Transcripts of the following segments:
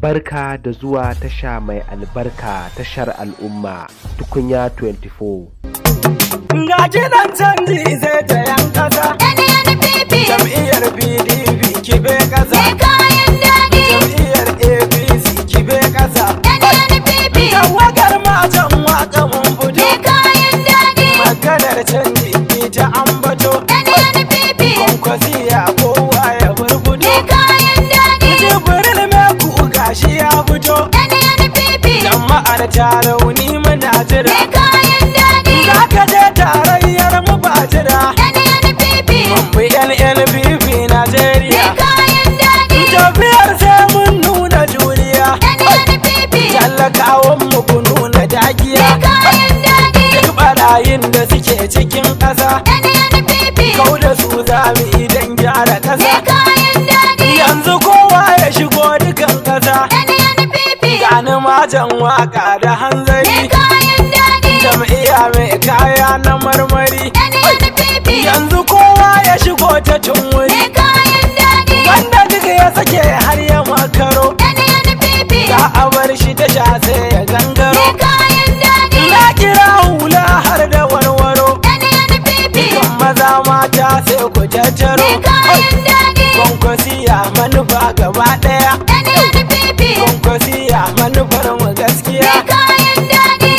Barka da zuwa tasha mai albarka, tashar al'umma, Tukunya 24. Ga kiɗan canji zai ta yan ƙasa, jam'iyyar PDP kibe ƙasa, jam'iyyar APC kibe ƙasa, tawagar matan waka mun fito, maganar canji ita ambato, kwankwasiya kowa ya burbuto, jibril mai ku gashi ya fito, jama'ar ta rauni muna jira, za ka je tarayyar mu ba jira, mun bi NNPP Najeriya, tafiyar sai mun nuna juriya, talakawan mu ku nuna dagiya, duk barayin da suke cikin ƙasa, kau da su zami idan gyara ƙasa, yanzu kowa ya shigo dukan ƙasa, gani majan waka da hanzari, jam'iyya mai kaya na marmari, yanzu kowa ya shigo ta cin wuri, wanda duka ya sake har ya makaro, za a bar shi ta sha sai ya gangaro, na kira hula har da warwaro, kan maza mata sai ku tattaro, kwankwasiya manufa gaba ɗaya, kwankwasiya manufar mu gaskiya,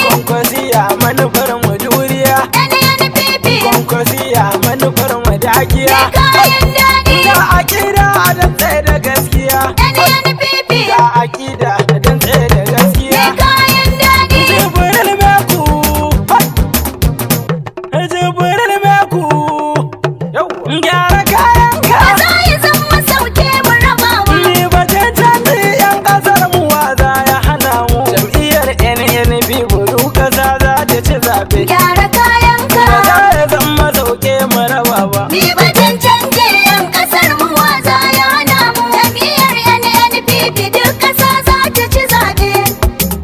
kwankwasiya manufar mu juriya, kwankwasiya manufar mu dagiya, ga akida don tsaye da gaskiya, ga akida don tsaye da gaskiya, jibril meku, jibril meku, gyara kayan ka, ni batun canji yan kasar mu waza ya hana mu, jam'iyyar NNP buru kasa za ta ci zaɓe, Gyara kayanka, ba za ya zama sauke mu raba ba, ni batun canje yan kasar mu waza ya hana mu. Jam'iyyar NNPP duk kasa za ta ci zaɓe.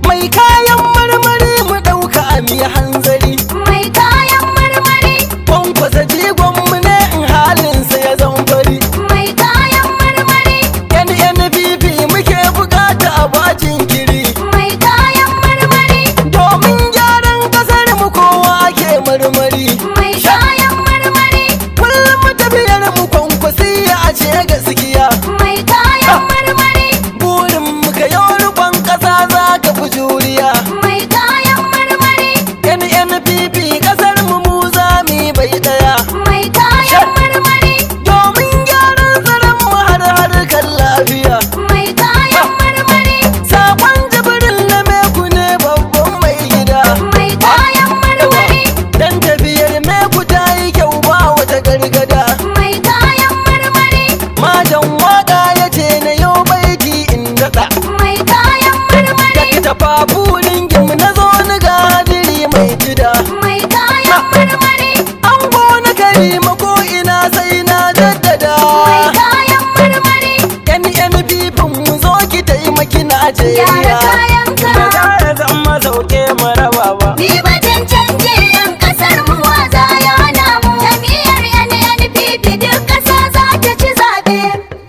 mai kayan marmari mu ɗauka a mi hanzari, Mai kayan marmari, kwankwasa jigon mu ne in halinsa ya zama fari, mai kayan marmari, NNPP muke bukata a bacin kiri, mai kayan marmari, domin gyaran kasar mu kowa ke marmari, mai kayan marmari, kullum tafiyar mu kwankwasiya a ce gaskiya, mai kayan marmari, burin mu ka yau rubon kasa za ka fi juriya, mai kayan marmari, NNPP kasar mu za mu bai daya, mai kayan marmari, domin gyaran tsaron mu har harkar lafiya, mai kayan marmari, sakon jibril na meku ne babban mai gida, mai kayan marmari, dan tafiyar meku ta yi kyau ba wata gargada, mai kayan marmari, majan waka ya ce na yau baiti in daɗa, mai kayan marmari, daga tafafurin gim na zo ni ga hadiri mai jida, mai kayan marmari, an gona karima ko ina sai na jaddada, mai kayan marmari, NNPP mu zo ki taimaki gyara Najeriya, kayanka, ba za ya zama sauke mu raba ba. ni batun canje yan kasar mu waza ya hana mu. Jam'iyyar NNPP duk kasa za ta ci zaɓe.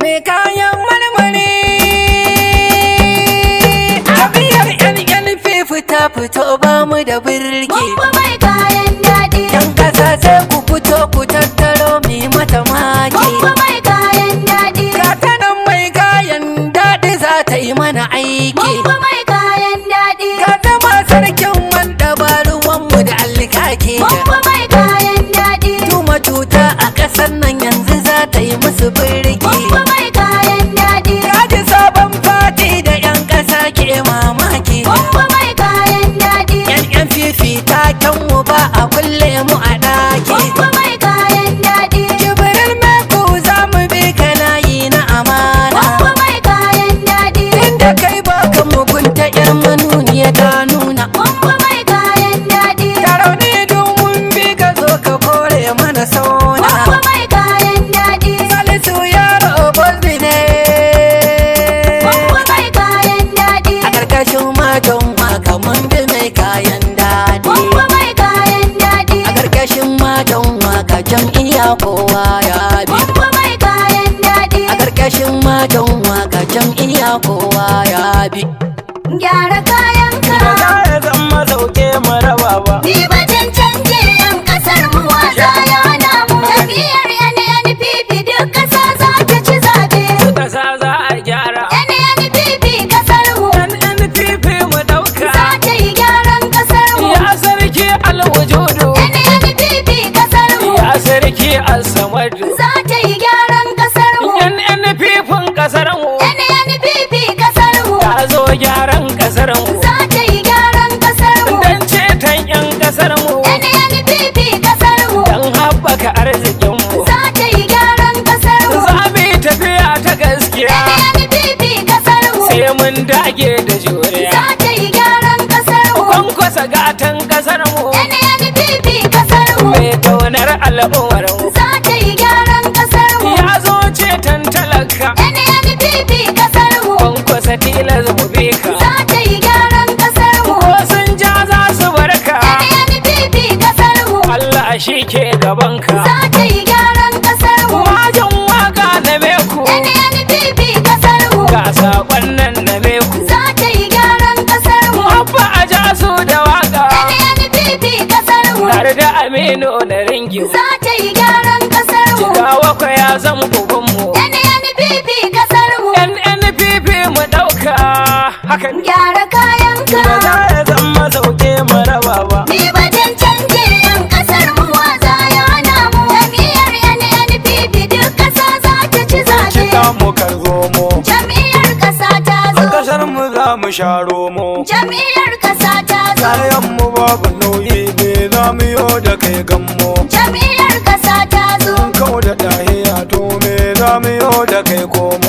Mai kayan marmari tafiyar NNPP ta fito ba mu da birki, Mun mai kayan daɗi, yan ƙasa sai ku fito ku tattaro mi mata maki, mun mai kayan daɗi, gata nan mai kayan daɗi za ta yi mana aiki, mun mai kayan daɗi, gata ma sarkin wanda ba ruwanmu da alkaki, mun mai kayan daɗi, tuma cuta a ƙasar nan yanzu za ta yi musu birki, mun mai kayan daɗi, kaji sabon fati da yan ƙasa ke mamaki, mun mai kayan daɗi, NNPP taken mu ba a kulle mu a ɗaki, mun mai kayan daɗi, jibril meku za mu bi ka layi na amana, mun mai kayan daɗi, inda kai baka mugunta yar manuniya ta nuna, mun mai kayan daɗi, tarauni domin bi ka zo ka kore mana sauna, mun mai kayan daɗi, salisu yaro duniya kowa ya bi. Gyara kayanka. Ba za ya zama sauke mu raba ba. Ni batun canje yan kasar mu wasa ya hana mu. Jam'iyyar NNPP duk kasa za ta ci zabe. Kasa za a gyara. NNPP kasar mu. NNPP mu dauka. Za ta yi gyaran kasar mu. Ya sarki alwujudu. NNPP kasar mu. Ya sarki al-samadu. Za ta yi gyaran kasar mu. NNPP kasar mu. NNPP kasar mu. Ta zo gyaran kasar mu. Za ta yi gyaran kasar mu. Dan ceton yan kasar mu. NNPP kasar mu. Dan haɓaka arzikin mu. Za ta yi gyaran kasar mu. Za mu yi tafiya ta gaskiya. NNPP kasar mu. Sai mun dage da juriya. Za ta yi gyaran kasar mu. Kwankwasa gatan kasar mu. NNPP kasar mu. Mai kaunar al'ummar mu. Za ta yi gyaran kasar mu. Ya zo ceton talaka. NNPP kasar mu. Kwankwasa tilas mu bi ka. Za ta yi gyaran kasar mu. Ko sun ja za su barka. NNPP kasar mu. Allah shi ke gaban ka. Za ta yi gyaran kasar mu. Wajen waka na meku. NNPP kasar mu. Ga saƙon nan na meku. Za ta yi gyaran kasar mu. Abba a ja su da waka. NNPP kasar mu. Tare da Aminu na ringin. Za ta yi gyaran kasar mu. Jigawa kwa ya zama ubanmu. NNPP kasar mu. NNPP mu ɗauka. Hakan Gyara kayanka. ba za ya zama sauke mu raba ba. Ni batun canje yan kasar mu wasa ya hana mu. Jam'iyyar NNPP duk kasa za ta ci zabe. Cika mu karzo mu. Jam'iyyar kasa ta zo. Kasar mu za mu sharo mu. Jam'iyyar kasa ta zo. Kayan mu babu nauyi me za mu yo da kai gammo. Jam'iyyar kasa ta zo. Kau da dahiya to me za mu yo da kai komo.